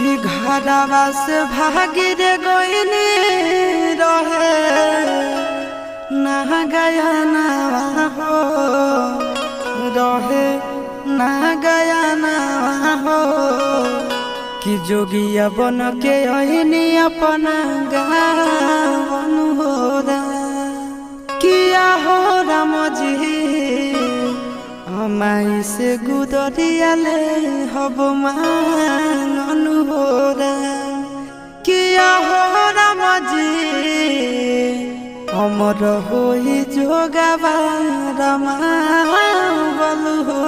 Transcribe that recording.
कि घरवा से भागी रे गईनी रहे ना गया ना हो रहे ना गया ना हो कि जोगिया बन के अहिनी अपना गावन हो किया हो राम जी हमाई से गुदरिया ले हब मानन हो किया हो राम जी अमर होई जोगावा राम बल हो